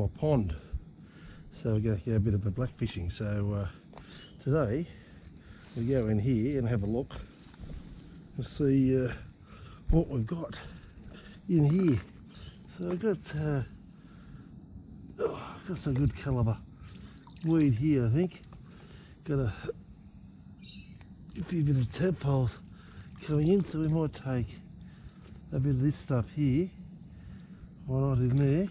my pond. So we're going to go a bit of a black fishing. So today we go in here and have a look and see what we've got in here. So I've got some good calibre weed here, I think. Got a bit of tadpoles coming in, so we might take a bit of this stuff here, why not in there,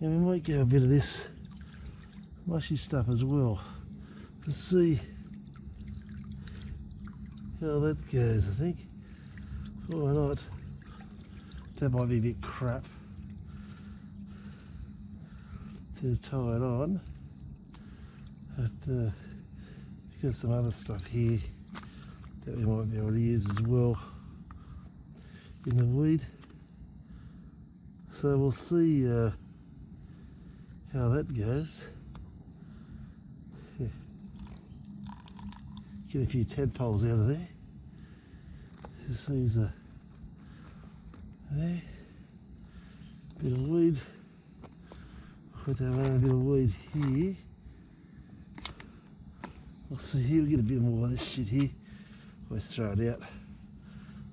and we might go a bit of this mushy stuff as well to see how that goes. I think why not. That might be a bit crap to tie it on, but we've got some other stuff here that we might be able to use as well in the weed. So we'll see how that goes. Yeah. Get a few tadpoles out of there. Just these are there. Bit of weed. Put that one, a bit of weed here. We'll see here, we'll get a bit more of this shit here. Always throw it out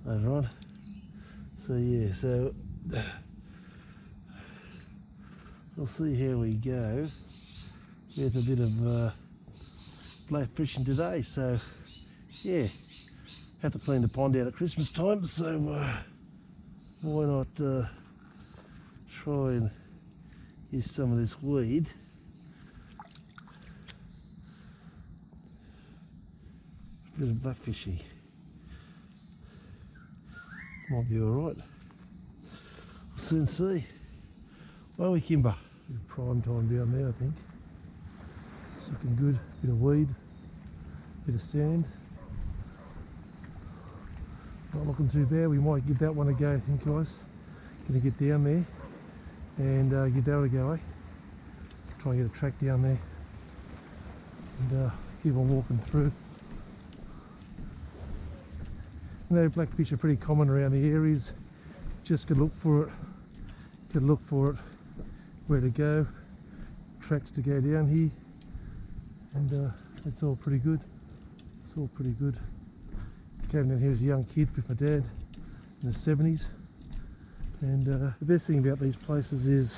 later on. So yeah, so we'll see how we go with a bit of black fishing today. So yeah, had to clean the pond out at Christmas time, so why not try and use some of this weed. A bit of black fishing. Might be alright. We'll soon see. Won't we, Kimber? Prime time down there, I think. It's looking good. Bit of weed, bit of sand. Not looking too bad. We might give that one a go, I think, guys. Gonna get down there and give that a go, eh? Try and get a track down there and keep on walking through. You know, blackfish are pretty common around the areas. Just gotta look for it. Gotta look for it. Where to go. Tracks to go down here. And that's all pretty good. It's all pretty good. Came down here as a young kid with my dad in the 70s. And the best thing about these places is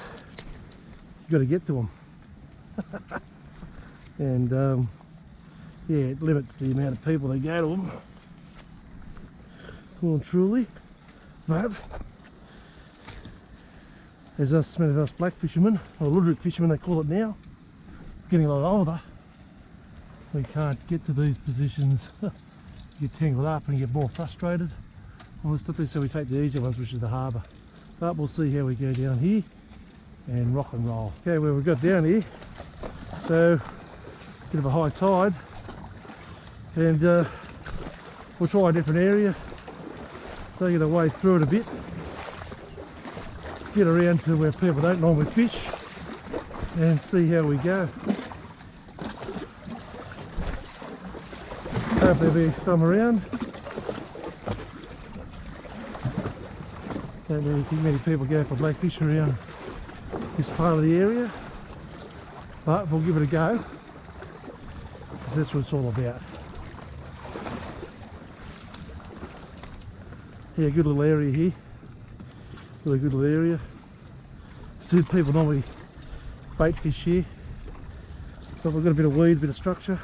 you've got to get to them. And yeah, it limits the amount of people that go to them. Well and truly, but as us black fishermen, or Luderick fishermen they call it now, getting a lot older, we can't get to these positions. You get tangled up and you get more frustrated. Well, let's do so we take the easier ones, which is the harbour. But we'll see how we go down here and rock and roll. Okay, well, we've got down here, so bit of a high tide, and we'll try a different area. Take it away through it a bit, get around to where people don't normally fish and see how we go. Hopefully there'll be some around. Don't really think many people go for blackfish around this part of the area, but we'll give it a go because that's what it's all about. Yeah, good little area here. Really good little area. See, people normally bait fish here, but we've got a bit of weed, a bit of structure,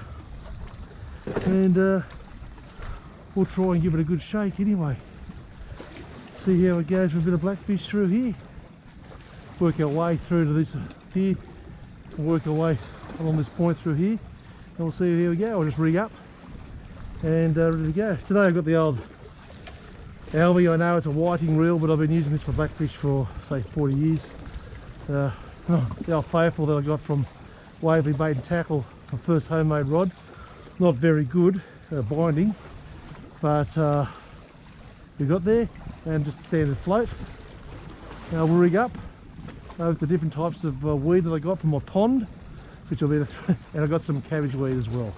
and we'll try and give it a good shake anyway. See how it goes with a bit of blackfish through here. Work our way through to this here, and work our way along this point through here, and we'll see how we go. I'll just rig up and ready to go. Today I've got the old Alby. I know it's a whiting reel, but I've been using this for blackfish for say 40 years. The old Faithful that I got from Waverley Bait and Tackle, my first homemade rod. Not very good binding, but we got there, and just a standard float. Now we'll rig up with the different types of weed that I got from my pond, which will be and I got some cabbage weed as well.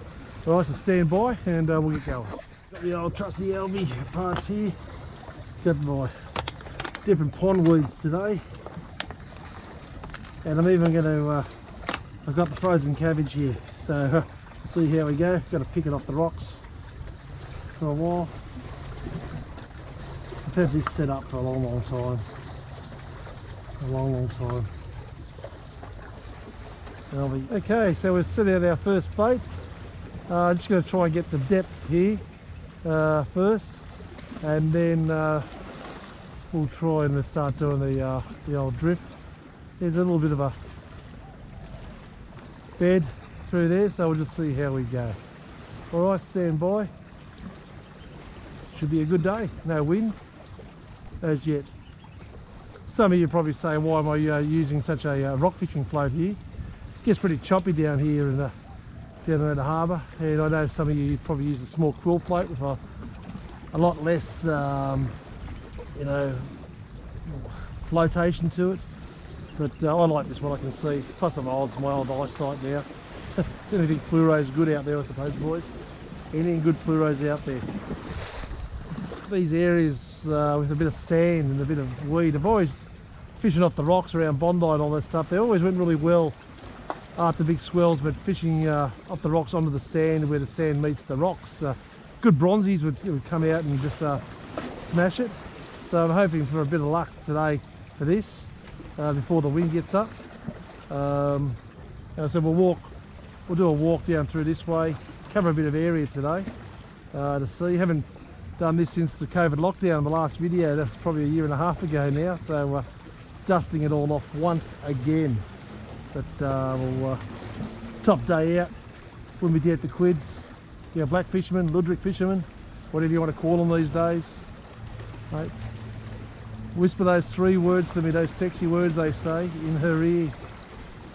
Alright, so stand by and we'll get going. Got the old trusty Alby parts here. Got my different pond weeds today. And I'm even going to, I've got the frozen cabbage here, so see how we go. Got to pick it off the rocks for a while. I've had this set up for a long time. A long time. Okay, so we're setting out our first bait. Just going to try and get the depth here first, and then we'll try and start doing the old drift. There's a little bit of a bed through there, so we'll just see how we go. Alright, stand by. Should be a good day. No wind as yet. Some of you are probably saying, why am I using such a rock fishing float here? It gets pretty choppy down here in down in the harbour, and I know some of you probably use a small quill float with a lot less you know, flotation to it, but I like this one. I can see, plus my old eyesight now. Anything fluoro's good out there, I suppose, boys. Anything good fluoro's out there. These areas with a bit of sand and a bit of weed, I've always fishing off the rocks around Bondi and all that stuff, they always went really well after big swells, but fishing up the rocks onto the sand where the sand meets the rocks, good bronzies would come out and just smash it. So I'm hoping for a bit of luck today for this before the wind gets up. So we'll do a walk down through this way, cover a bit of area today to see. Haven't done this since the COVID lockdown, the last video. That's probably a year and a half ago now, so dusting it all off once again. But we'll top day out, wouldn't be dead for quids. Yeah, black fishermen, Luderick fishermen, whatever you want to call them these days. Right. Whisper those 3 words to me, those sexy words they say in her ear.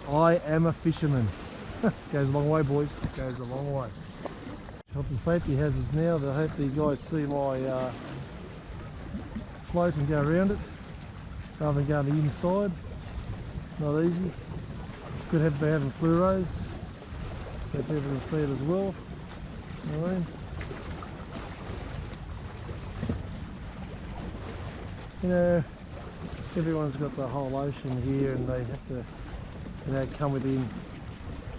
I am a fisherman. Goes a long way, boys. Goes a long way. Health and safety hazards now. I hope you guys see my float and go around it rather than go on the inside. Not easy. It's good to have having fluoros so people can see it as well. You know what I mean? You know, everyone's got the whole ocean here, and they have to, you know, come within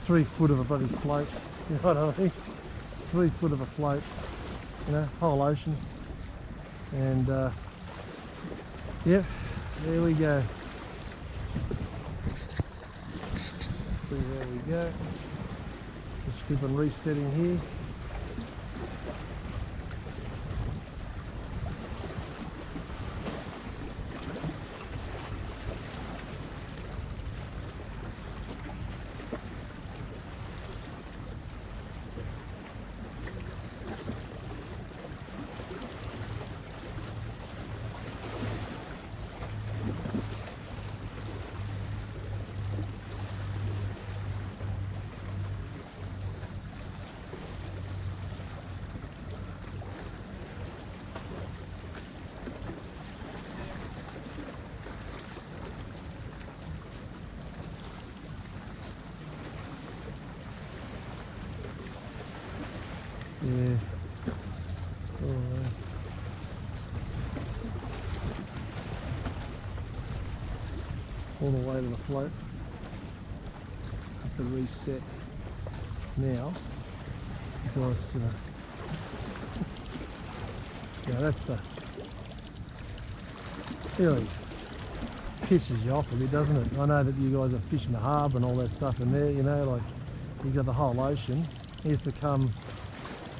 3 foot of a bloody float. You know what I mean? 3 foot of a float, you know, whole ocean. And yeah, there we go. See where we go. Just keep on resetting here. Yeah. Alright. All the way to the float. Have to reset now because yeah, that's the really pisses you off a bit, doesn't it? I know that you guys are fishing the harbour and all that stuff in there, you know, like you've got the whole ocean. Here's to come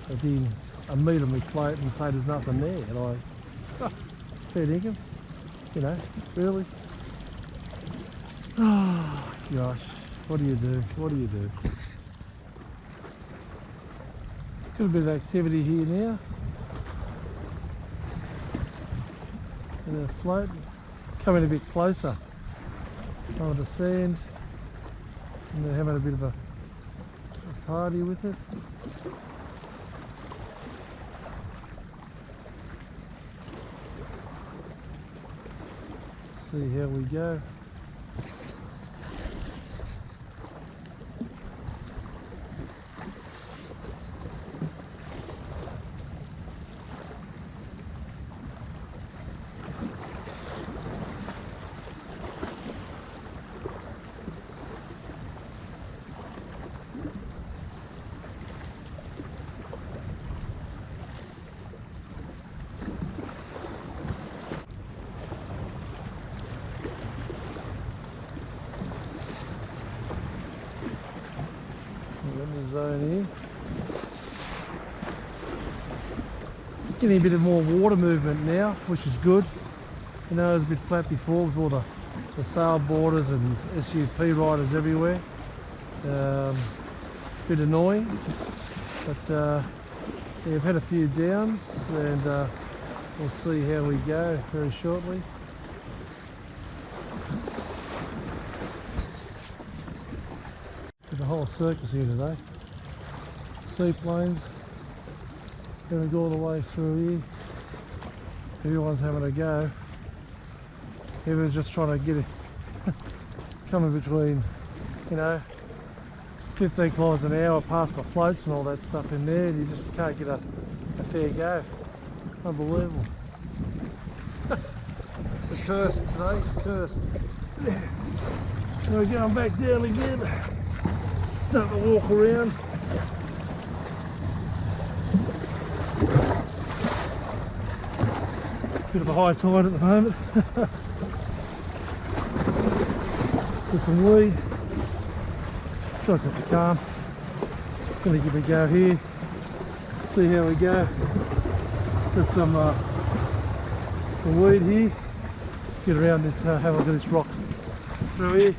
within a metre of me float and say there's nothing there. Like, oh, fair dinkum, you know, really. Oh gosh, what do you do? What do you do? Got a bit of activity here now. And the float coming a bit closer on the sand, and they're having a bit of a party with it. See how we go. the zone here. Getting a bit of more water movement now, which is good. You know, it was a bit flat before with all the sail boarders and SUP riders everywhere. Bit annoying, but yeah, we've had a few downs, and we'll see how we go very shortly. Got the whole circus here today. Seaplanes going to go all the way through here. Everyone's having a go. Everyone's just trying to get it coming between, you know, 15 kilometres an hour past my floats and all that stuff in there, and you just can't get a fair go. Unbelievable. It's cursed today, cursed. So we're going back down again. Starting to walk around. Bit of a high tide at the moment. There's some weed. Try to keep calm. Gonna give it a go here. See how we go. There's some weed here. Get around this, have a look at this rock through here.